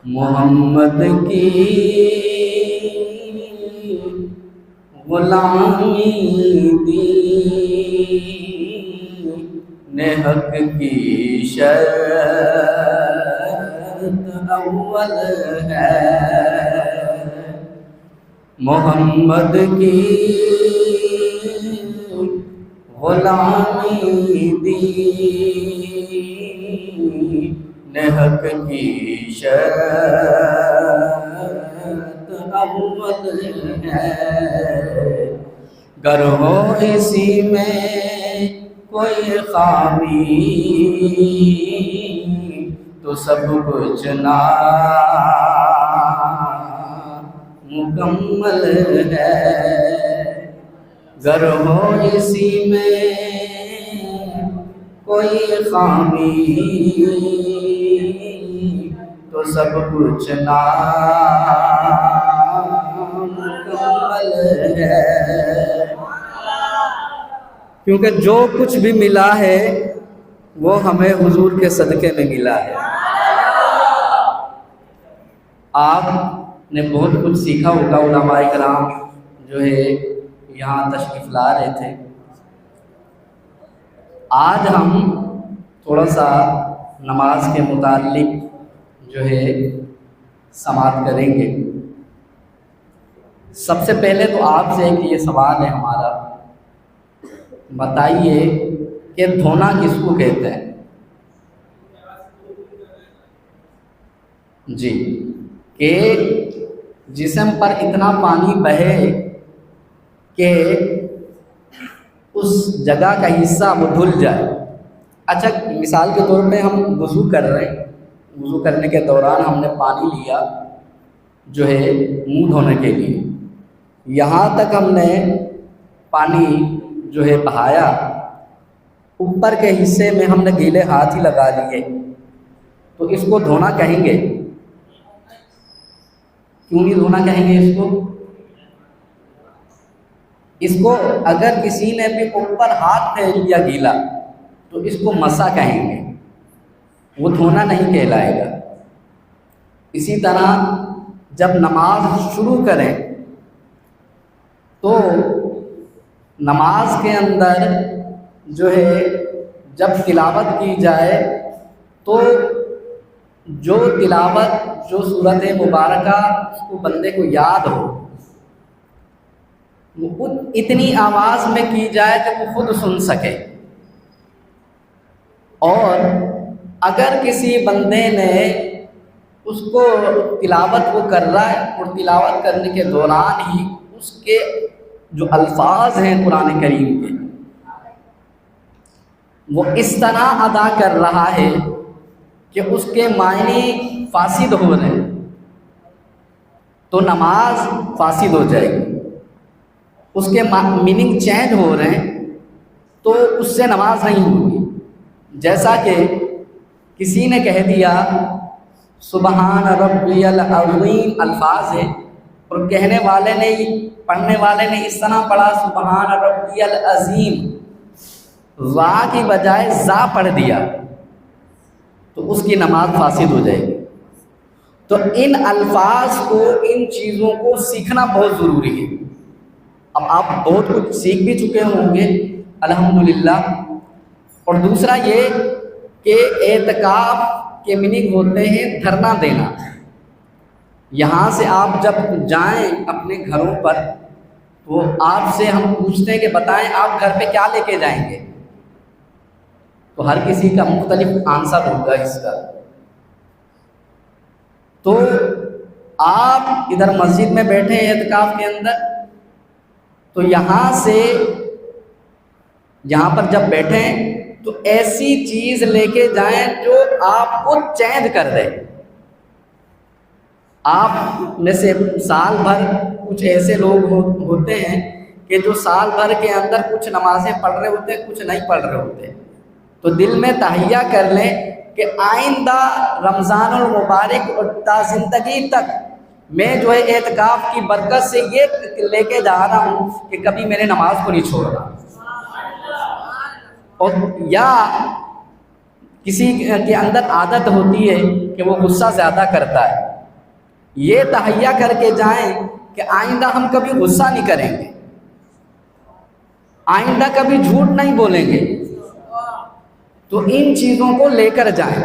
محمد کی غلامی دی نے حق کی شرط اول ہے، محمد کی غلامی دی نے حق کی شرط اول ہے، گر ہو اسی میں کوئی خامی تو سب کچھ نامکمل ہے، گر ہو اسی میں کوئی خامی تو سب کچھ نامکمل ہے، کیونکہ جو کچھ بھی ملا ہے وہ ہمیں حضور کے صدقے میں ملا ہے۔ آپ نے بہت کچھ سیکھا ہوگا، علماء کرام جو ہے یہاں تشریف لا رہے تھے۔ آج ہم تھوڑا سا نماز کے متعلق جو ہے سماعت کریں گے۔ سب سے پہلے تو آپ سے ایک یہ سوال ہے ہمارا، بتائیے کہ دھونا کس کو کہتے ہیں؟ جی، کہ جسم پر اتنا پانی بہے کہ اس جگہ کا حصہ وہ دھل جائے۔ اچھا، مثال کے طور پہ ہم وضو کر رہے ہیں، وضو کرنے کے دوران ہم نے پانی لیا جو ہے منہ دھونے کے لیے، یہاں تک ہم نے پانی جو ہے بہایا، اوپر کے حصے میں ہم نے گیلے ہاتھ ہی لگا لیے، تو اس کو دھونا کہیں گے؟ کیوں نہیں دھونا کہیں گے اس کو؟ اس کو اگر کسی نے بھی اوپر ہاتھ پھیر لیا گیلا تو اس کو مسا کہیں گے، وہ دھونا نہیں کہلائے گا۔ اسی طرح جب نماز شروع کریں تو نماز کے اندر جو ہے جب تلاوت کی جائے تو جو تلاوت جو سورت مبارکہ اس کو بندے کو یاد ہو، وہ اتنی آواز میں کی جائے کہ وہ خود سن سکے، اور اگر کسی بندے نے اس کو تلاوت وہ کر رہا ہے اور تلاوت کرنے کے دوران ہی اس کے جو الفاظ ہیں قرآن کریم کے وہ اس طرح ادا کر رہا ہے کہ اس کے معنی فاسد ہو رہے ہیں تو نماز فاسد ہو جائے گی، اس کے میننگ چینج ہو رہے ہیں تو اس سے نماز نہیں ہوگی۔ جیسا کہ کسی نے کہہ دیا سبحان ربی العظیم الفاظ ہے، اور کہنے والے نے پڑھنے والے نے اس طرح پڑھا سبحان ربی العظیم، وا کی بجائے زا پڑھ دیا تو اس کی نماز فاسد ہو جائے گی۔ تو ان الفاظ کو، ان چیزوں کو سیکھنا بہت ضروری ہے۔ اب آپ بہت کچھ سیکھ بھی چکے ہوں گے الحمدللہ۔ اور دوسرا یہ کہ اعتکاف کے میننگ ہوتے ہیں دھرنا دینا۔ یہاں سے آپ جب جائیں اپنے گھروں پر تو آپ سے ہم پوچھتے ہیں کہ بتائیں آپ گھر پہ کیا لے کے جائیں گے، تو ہر کسی کا مختلف آنسر ہوگا اس کا۔ تو آپ ادھر مسجد میں بیٹھے ہیں اعتکاف کے اندر، تو یہاں پر جب بیٹھیں تو ایسی چیز لے کے جائیں جو آپ کو چینج کر دے۔ آپ میں سے سال بھر کچھ ایسے لوگ ہوتے ہیں کہ جو سال بھر کے اندر کچھ نمازیں پڑھ رہے ہوتے ہیں، کچھ نہیں پڑھ رہے ہوتے، تو دل میں تہیہ کر لیں کہ آئندہ رمضان المبارک اور تا زندگی تک میں جو ہے اعتکاف کی برکت سے یہ لے کے جا رہا ہوں کہ کبھی میں نے نماز کو نہیں چھوڑنا۔ اور یا کسی کے اندر عادت ہوتی ہے کہ وہ غصہ زیادہ کرتا ہے، یہ تہیا کر کے جائیں کہ آئندہ ہم کبھی غصہ نہیں کریں گے، آئندہ کبھی جھوٹ نہیں بولیں گے، تو ان چیزوں کو لے کر جائیں۔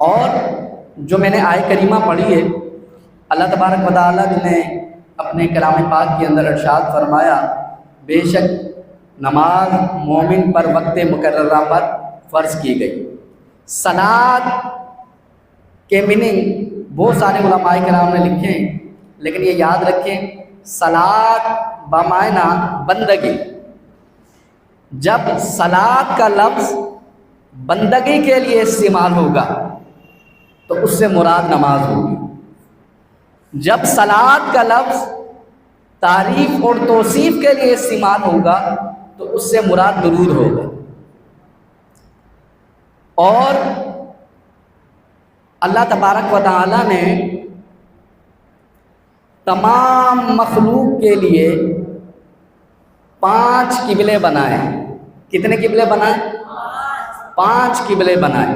اور جو میں نے آیت کریمہ پڑھی ہے، اللہ تبارک و تعالیٰ نے اپنے کلام پاک کے اندر ارشاد فرمایا، بے شک نماز مومن پر وقت مقررہ پر فرض کی گئی۔ صلاۃ کے میننگ بہت سارے علماء کرام نے لکھے ہیں، لیکن یہ یاد رکھیں صلاۃ بمعنی بندگی۔ جب صلاۃ کا لفظ بندگی کے لیے استعمال ہوگا تو اس سے مراد نماز ہوگی۔ جب صلاۃ کا لفظ تعریف اور توصیف کے لیے استعمال ہوگا تو اس سے مراد درود ہوگا۔ اور اللہ تبارک و تعالی نے تمام مخلوق کے لیے 5 قبلے بنائے۔ کتنے قبلے بنائے؟ 5 قبلے بنائے۔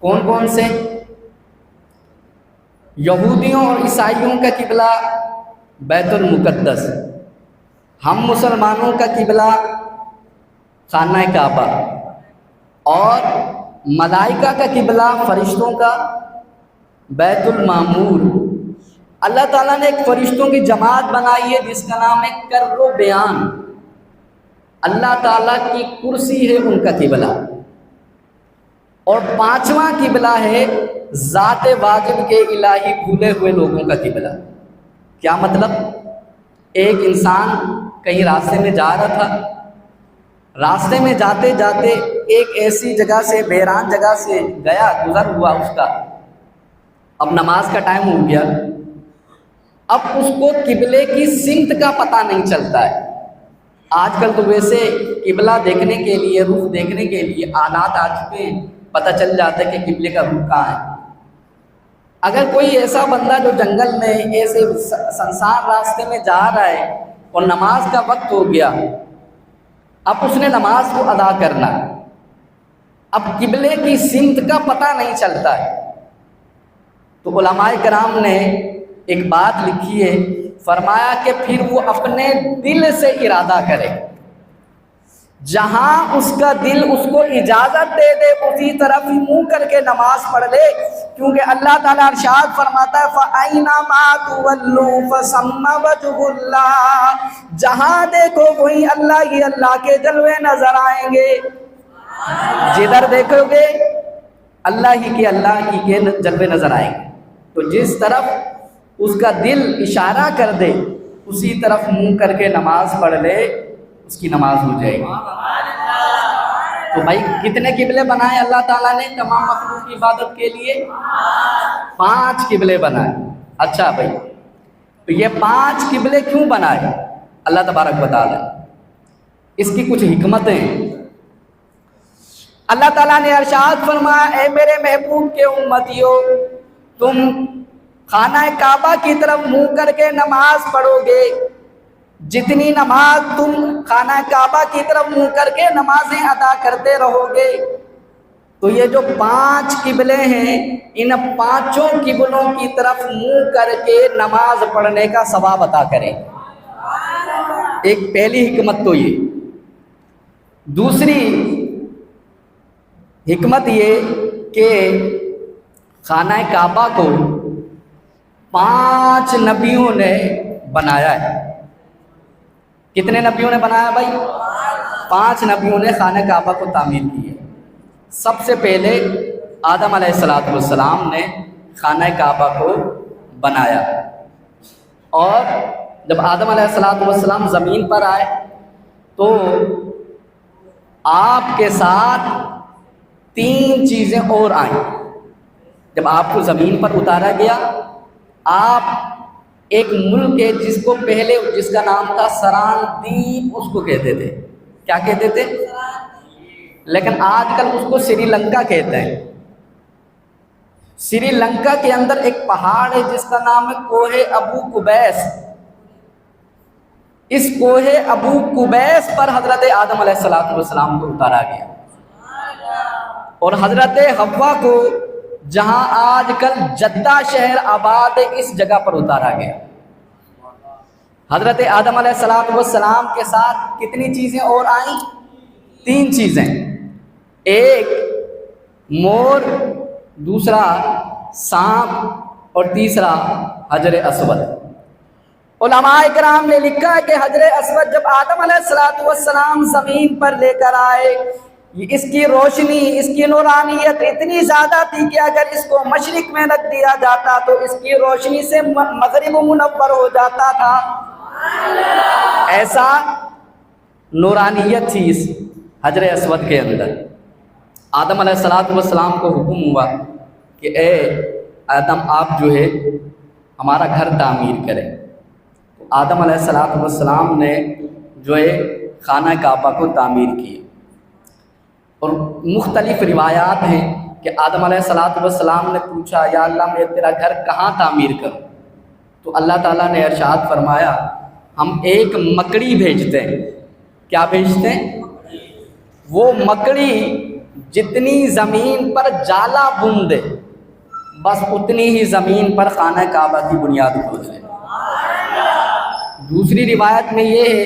کون کون سے؟ یہودیوں اور عیسائیوں کا قبلہ بیت المقدس، ہم مسلمانوں کا قبلہ خانہ کعبہ، اور ملائکہ کا قبلہ فرشتوں کا بیت المعمور۔ اللہ تعالیٰ نے ایک فرشتوں کی جماعت بنائی ہے جس کا نام ہے کر و بیان۔ اللہ تعالیٰ کی کرسی ہے ان کا قبلہ۔ اور 5واں قبلہ ہے ذات واجب کے الہی بھولے ہوئے لوگوں کا قبلہ۔ کیا مطلب؟ ایک انسان کہیں راستے میں جا رہا تھا، راستے میں جاتے جاتے ایک ایسی جگہ سے، ویران جگہ سے گیا، گزر ہوا اس کا، اب نماز کا ٹائم ہو گیا، اب اس کو قبلے کی سمت کا پتہ نہیں چلتا ہے۔ آج کل تو ویسے قبلہ دیکھنے کے لیے، رخ دیکھنے کے لیے آلات آ چکے ہیں، پتہ چل جاتا ہے کہ قبلے کا رخ کہاں ہے۔ اگر کوئی ایسا بندہ جو جنگل میں ایسے سنسار راستے میں جا رہا ہے اور نماز کا وقت ہو گیا، اب اس نے نماز کو ادا کرنا، اب قبلے کی سمت کا پتہ نہیں چلتا ہے، تو علماء کرام نے ایک بات لکھی ہے، فرمایا کہ پھر وہ اپنے دل سے ارادہ کرے، جہاں اس کا دل اس کو اجازت دے دے اسی طرف ہی منہ کر کے نماز پڑھ لے، کیونکہ اللہ تعالیٰ ارشاد فرماتا ہے فَأَيْنَمَا تُوَلُّوا فَثَمَّ وَجْهُ اللَّهِ، جہاں دیکھو وہی اللہ ہی اللہ کے جلوے نظر آئیں گے۔ جدھر دیکھو گے اللہ ہی کے جلوے نظر آئیں گے، تو جس طرف اس کا دل اشارہ کر دے اسی طرف منہ کر کے نماز پڑھ لے، اس کی نماز ہو جائے گی۔ تو بھائی کتنے قبلے بنائے اللہ تعالیٰ نے تمام مخلوق کی عبادت کے لیے؟ 5 قبلے بنائے۔ اچھا بھائی، تو یہ 5 قبلے کیوں بنائے اللہ تبارک و تعالیٰ؟ اس کی کچھ حکمتیں۔ اللہ تعالیٰ نے ارشاد فرمایا، اے میرے محبوب کے امتیوں، تم خانہ کعبہ کی طرف منہ کر کے نماز پڑھو گے، جتنی نماز تم خانہ کعبہ کی طرف منہ کر کے نمازیں ادا کرتے رہو گے، تو یہ جو 5 قبلے ہیں، ان 5 قبلوں کی طرف منہ کر کے نماز پڑھنے کا ثواب عطا کریں۔ ایک پہلی حکمت تو یہ۔ دوسری حکمت یہ کہ خانہ کعبہ کو 5 نبیوں نے بنایا ہے۔ کتنے نبیوں نے بنایا بھائی؟ 5 نبیوں نے خانہ کعبہ کو تعمیر کی ہے۔ سب سے پہلے آدم علیہ السلام نے خانہ کعبہ کو بنایا، اور جب آدم علیہ السلام زمین پر آئے تو آپ کے ساتھ 3 چیزیں اور آئیں۔ جب آپ کو زمین پر اتارا گیا، آپ ایک ملک ہے جس کا نام تھا سران دیپ، اس کو کہتے تھے۔ کیا کہتے تھے؟ لیکن آج کل اس کو سری لنکا کہتے ہیں۔ سری لنکا کے اندر ایک پہاڑ ہے جس کا نام ہے کوہ ابو قبیس۔ اس کوہ ابو قبیس پر حضرت آدم علیہ السلام کو اتارا گیا، اور حضرت حوا کو جہاں آج کل جدہ شہر آباد ہے، اس جگہ پر اتارا گیا۔ حضرت آدم علیہ السلام کے ساتھ کتنی چیزیں اور آئیں؟ 3 چیزیں، ایک مور، دوسرا سانپ، اور تیسرا حجر اسود۔ علماء کرام نے لکھا ہے کہ حجر اسود جب آدم علیہ السلام زمین پر لے کر آئے، اس کی روشنی، اس کی نورانیت اتنی زیادہ تھی کہ اگر اس کو مشرق میں رکھ دیا جاتا تو اس کی روشنی سے مغرب منور ہو جاتا تھا۔ ایسا نورانیت تھی اس حجر اسود کے اندر۔ آدم علیہ السلام کو حکم ہوا کہ اے آدم، آپ جو ہے ہمارا گھر تعمیر کریں۔ آدم علیہ السلام نے جو ہے خانہ کعبہ کو تعمیر کیا، اور مختلف روایات ہیں کہ آدم علیہ السلام نے پوچھا، یا اللہ میں تیرا گھر کہاں تعمیر کروں؟ تو اللہ تعالیٰ نے ارشاد فرمایا، ہم ایک مکڑی بھیجتے ہیں۔ کیا بھیجتے ہیں؟ وہ مکڑی جتنی زمین پر جالا بن دے، بس اتنی ہی زمین پر خانہ کعبہ کی بنیاد کھود دے۔ دوسری روایت میں یہ ہے،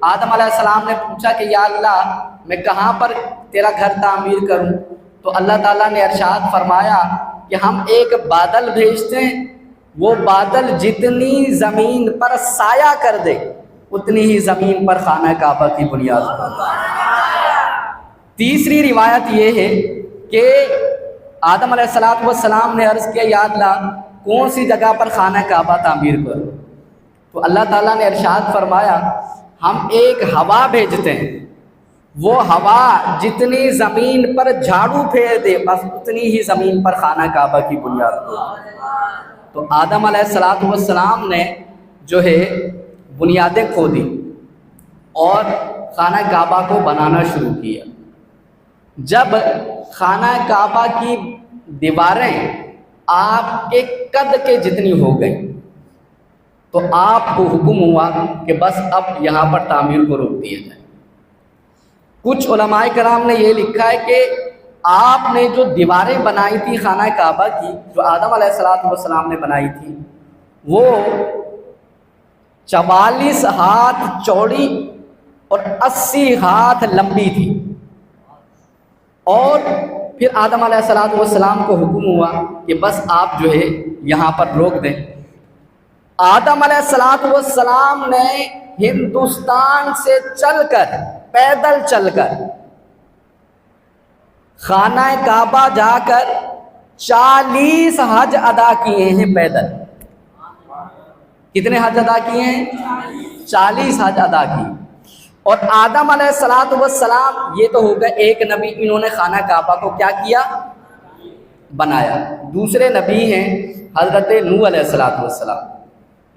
آدم علیہ السلام نے پوچھا کہ یا اللہ میں کہاں پر تیرا گھر تعمیر کروں؟ تو اللہ تعالیٰ نے ارشاد فرمایا کہ ہم ایک بادل بھیجتے ہیں، وہ بادل جتنی زمین پر سایہ کر دے اتنی ہی زمین پر خانہ کعبہ کی بنیاد کھود دے۔ تیسری روایت یہ ہے کہ آدم علیہ السلام نے عرض کیا، یا اللہ کون سی جگہ پر خانہ کعبہ تعمیر کروں؟ تو اللہ تعالیٰ نے ارشاد فرمایا، ہم ایک ہوا بھیجتے ہیں، وہ ہوا جتنی زمین پر جھاڑو پھیر دے بس اتنی ہی زمین پر خانہ کعبہ کی بنیاد ہو۔ تو آدم علیہ السلام نے جو ہے بنیادیں کھودی اور خانہ کعبہ کو بنانا شروع کیا۔ جب خانہ کعبہ کی دیواریں آپ کے قد کے جتنی ہو گئیں تو آپ کو حکم ہوا کہ بس اب یہاں پر تعمیر کو روک دیا جائے۔ کچھ علماء کرام نے یہ لکھا ہے کہ آپ نے جو دیواریں بنائی تھی خانہ کعبہ کی، جو آدم علیہ السلام نے بنائی تھی، وہ 44 ہاتھ چوڑی اور 80 ہاتھ لمبی تھی۔ اور پھر آدم علیہ السلام کو حکم ہوا کہ بس آپ جو ہے یہاں پر روک دیں۔ آدم علیہ السلام نے ہندوستان سے چل کر، پیدل چل کر خانہ کعبہ جا کر 40 حج ادا کیے ہیں پیدل۔ کتنے حج ادا کیے ہیں؟ 40 حج ادا کیے۔ اور آدم علیہ السلام یہ تو ہوگا ایک نبی، انہوں نے خانہ کعبہ کو کیا کیا؟ بنایا۔ دوسرے نبی ہیں حضرت نوح علیہ السلام۔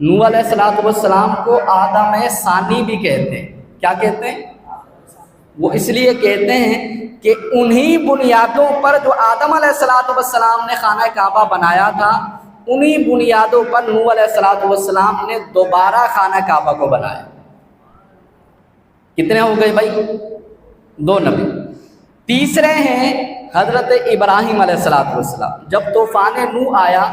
نوح علیہ السلام کو آدم ثانی بھی کہتے ہیں۔ کیا کہتے ہیں؟ وہ اس لیے کہتے ہیں کہ انہی بنیادوں پر جو آدم علیہ السلام نے خانہ کعبہ بنایا تھا، انہی بنیادوں پر نوح علیہ السلام نے دوبارہ خانہ کعبہ کو بنایا۔ کتنے ہو گئے بھائی؟ 2 نبی۔ تیسرے ہیں حضرت ابراہیم علیہ السلام۔ جب طوفان نوح آیا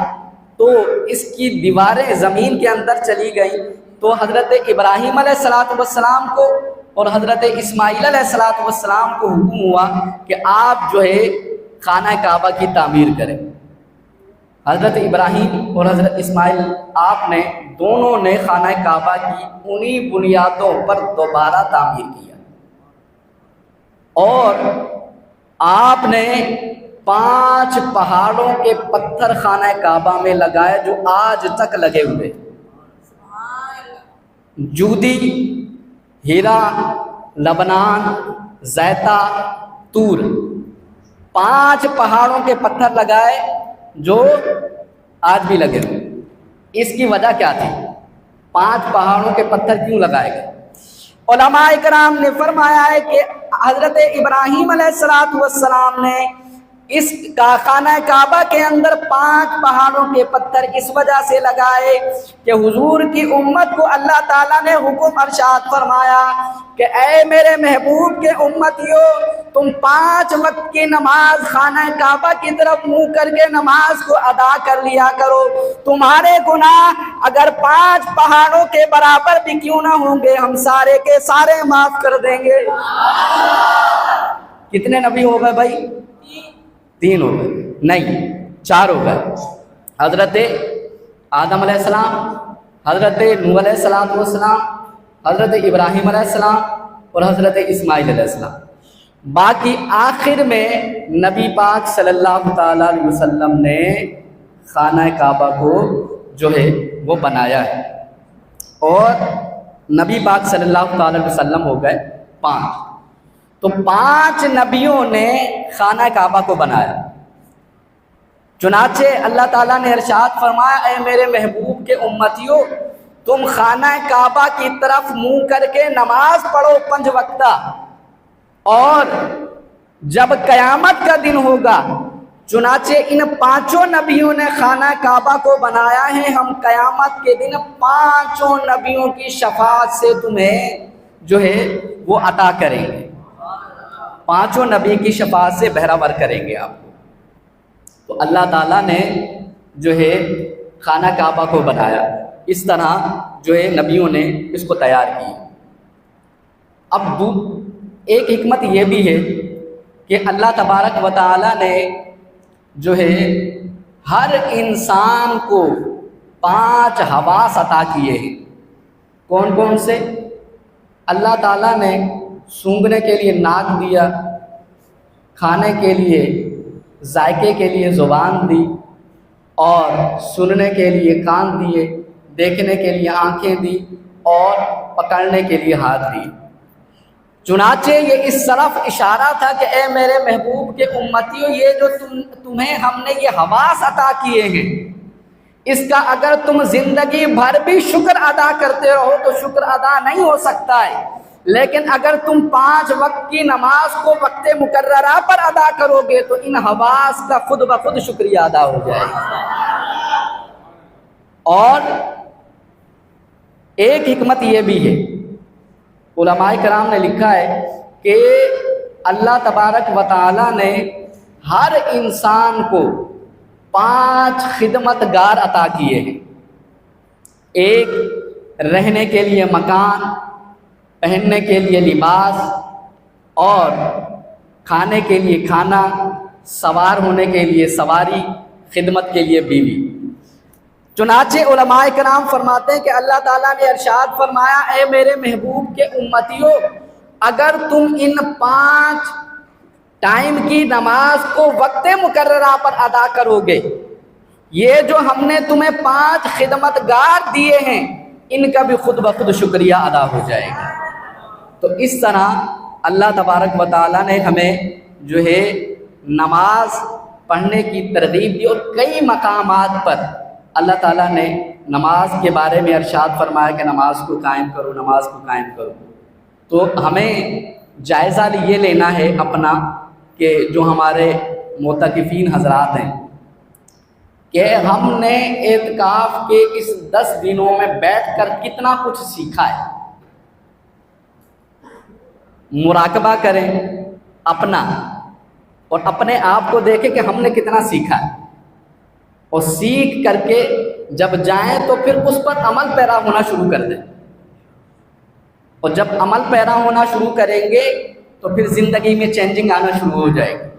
تو اس کی دیواریں زمین کے اندر چلی گئیں، تو حضرت ابراہیم علیہ السلام کو اور حضرت اسماعیل علیہ السلام کو حکم ہوا کہ آپ جو ہے خانہ کعبہ کی تعمیر کریں۔ حضرت ابراہیم اور حضرت اسماعیل آپ نے دونوں نے خانہ کعبہ کی انہی بنیادوں پر دوبارہ تعمیر کیا، اور آپ نے 5 پہاڑوں کے پتھر خانہ کعبہ میں لگائے جو آج تک لگے ہوئے، جودی، ہیرا، لبنان، زیتا، طور، 5 پہاڑوں کے پتھر لگائے جو آج بھی لگے ہوئے۔ اس کی وجہ کیا تھی؟ 5 پہاڑوں کے پتھر کیوں لگائے گئے؟ علماء کرام نے فرمایا ہے کہ حضرت ابراہیم علیہ السلام نے اس کا خانہ کعبہ کے اندر 5 پہاڑوں کے پتھر اس وجہ سے لگائے کہ حضور کی امت کو اللہ تعالیٰ نے حکم ارشاد فرمایا کہ اے میرے محبوب کے امتیوں، تم 5 وقت کی نماز خانہ کعبہ کی طرف منہ کر کے نماز کو ادا کر لیا کرو، تمہارے گناہ اگر 5 پہاڑوں کے برابر بھی کیوں نہ ہوں گے ہم سارے کے سارے معاف کر دیں گے۔ کتنے نبی ہو گئے بھائی؟ 3 ہو گئے، نہیں 4 ہو گئے۔ حضرت آدم علیہ السلام، حضرت نوح علیہ السلام، حضرت ابراہیم علیہ السلام اور حضرت اسماعیل علیہ السلام۔ باقی آخر میں نبی پاک صلی اللہ تعالیٰ علیہ وسلم نے خانہ کعبہ کو جو ہے وہ بنایا ہے، اور نبی پاک صلی اللہ تعالیٰ علیہ وسلم ہو گئے 5۔ تو 5 نبیوں نے خانہ کعبہ کو بنایا۔ چنانچہ اللہ تعالیٰ نے ارشاد فرمایا اے میرے محبوب کے امتیوں، تم خانہ کعبہ کی طرف منہ کر کے نماز پڑھو 5 وقتہ، اور جب قیامت کا دن ہوگا، چنانچہ ان 5 نبیوں نے خانہ کعبہ کو بنایا ہے، ہم قیامت کے دن 5 نبیوں کی شفاعت سے تمہیں جو ہے وہ عطا کریں گے، 5 نبی کی شفاعت سے بہرہ کریں گے آپ کو۔ تو اللہ تعالیٰ نے جو ہے خانہ کعبہ کو بنایا، اس طرح جو ہے نبیوں نے اس کو تیار کی۔ اب ایک حکمت یہ بھی ہے کہ اللہ تبارک و تعالیٰ نے جو ہے ہر انسان کو 5 حواس عطا کیے ہیں۔ کون کون سے؟ اللہ تعالیٰ نے سونگھنے کے لیے ناک دیا، کھانے کے لیے ذائقے کے لیے زبان دی، اور سننے کے لیے کان دیے، دیکھنے کے لیے آنکھیں دی، اور پکڑنے کے لیے ہاتھ دی۔ چنانچہ یہ اس طرف اشارہ تھا کہ اے میرے محبوب کے امتیوں، یہ جو تمہیں ہم نے یہ حواس عطا کیے ہیں، اس کا اگر تم زندگی بھر بھی شکر ادا کرتے رہو تو شکر ادا نہیں ہو سکتا ہے، لیکن اگر تم 5 وقت کی نماز کو وقت مقررہ پر ادا کرو گے تو ان حواس کا خود بخود شکریہ ادا ہو جائے گا۔ اور ایک حکمت یہ بھی ہے، علماء کرام نے لکھا ہے کہ اللہ تبارک و تعالیٰ نے ہر انسان کو 5 خدمتگار عطا کیے ہیں۔ ایک، رہنے کے لیے مکان، پہننے کے لیے لباس، اور کھانے کے لیے کھانا، سوار ہونے کے لیے سواری، خدمت کے لیے بیوی۔ چنانچہ علماء کرام فرماتے ہیں کہ اللہ تعالیٰ نے ارشاد فرمایا اے میرے محبوب کے امتیوں، اگر تم ان 5 ٹائم کی نماز کو وقت مقررہ پر ادا کرو گے، یہ جو ہم نے تمہیں 5 خدمتگار دیے ہیں ان کا بھی خود بخود شکریہ ادا ہو جائے گا۔ تو اس طرح اللہ تبارک و تعالیٰ نے ہمیں جو ہے نماز پڑھنے کی ترغیب دی، اور کئی مقامات پر اللہ تعالیٰ نے نماز کے بارے میں ارشاد فرمایا کہ نماز کو قائم کرو، نماز کو قائم کرو۔ تو ہمیں جائزہ یہ لینا ہے اپنا کہ جو ہمارے معتکفین حضرات ہیں کہ ہم نے اعتکاف کے اس 10 دنوں میں بیٹھ کر کتنا کچھ سیکھا ہے۔ مراقبہ کریں اپنا، اور اپنے آپ کو دیکھیں کہ ہم نے کتنا سیکھا ہے، اور سیکھ کر کے جب جائیں تو پھر اس پر عمل پیرا ہونا شروع کر دیں، اور جب عمل پیرا ہونا شروع کریں گے تو پھر زندگی میں چینجنگ آنا شروع ہو جائے گی۔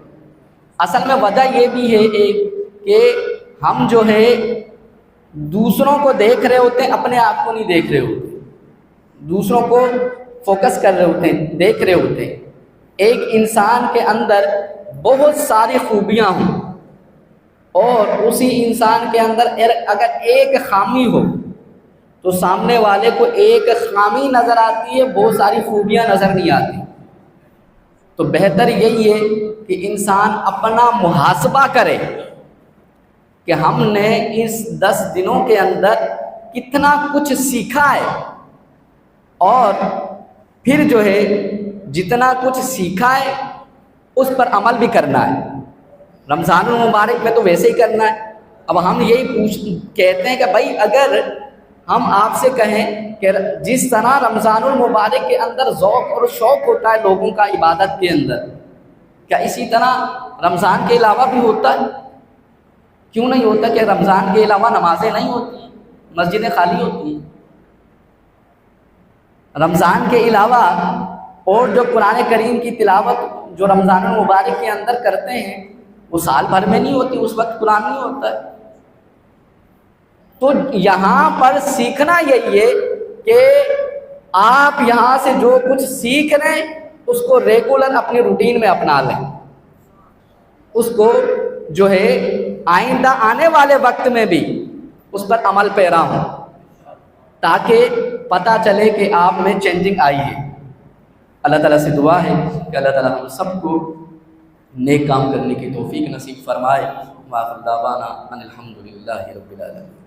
اصل میں وجہ یہ بھی ہے ایک کہ ہم جو ہے دوسروں کو دیکھ رہے ہوتے ہیں، اپنے آپ کو نہیں دیکھ رہے ہوتے، دوسروں کو فوکس کر رہے ہوتے ہیں، دیکھ رہے ہوتے ہیں۔ ایک انسان کے اندر بہت ساری خوبیاں ہوں، اور اسی انسان کے اندر اگر ایک خامی ہو تو سامنے والے کو ایک خامی نظر آتی ہے، بہت ساری خوبیاں نظر نہیں آتی۔ تو بہتر یہی ہے کہ انسان اپنا محاسبہ کرے کہ ہم نے اس 10 دنوں کے اندر کتنا کچھ سیکھا ہے، اور پھر جو ہے جتنا کچھ سیکھا ہے اس پر عمل بھی کرنا ہے۔ رمضان المبارک میں تو ویسے ہی کرنا ہے۔ اب ہم یہی کہتے ہیں کہ بھائی اگر ہم آپ سے کہیں کہ جس طرح رمضان المبارک کے اندر ذوق اور شوق ہوتا ہے لوگوں کا عبادت کے اندر، کیا اسی طرح رمضان کے علاوہ بھی ہوتا ہے؟ کیوں نہیں ہوتا؟ کہ رمضان کے علاوہ نمازیں نہیں ہوتی ہیں، مسجدیں خالی ہوتی ہیں؟ رمضان کے علاوہ اور جو قرآن کریم کی تلاوت جو رمضان المبارک کے اندر کرتے ہیں وہ سال بھر میں نہیں ہوتی، اس وقت قرآن نہیں ہوتا ہے۔ تو یہاں پر سیکھنا یہی ہے کہ آپ یہاں سے جو کچھ سیکھ رہے ہیں اس کو ریگولر اپنے روٹین میں اپنا لیں، اس کو جو ہے آئندہ آنے والے وقت میں بھی اس پر عمل پیرا ہوں، تاکہ پتہ چلے کہ آپ میں چینجنگ آئی ہے۔ اللہ تعالیٰ سے دعا ہے کہ اللہ تعالیٰ ہم سب کو نیک کام کرنے کی توفیق نصیب فرمائے۔ وآخر دعوانا ان الحمد للہ رب العالمین۔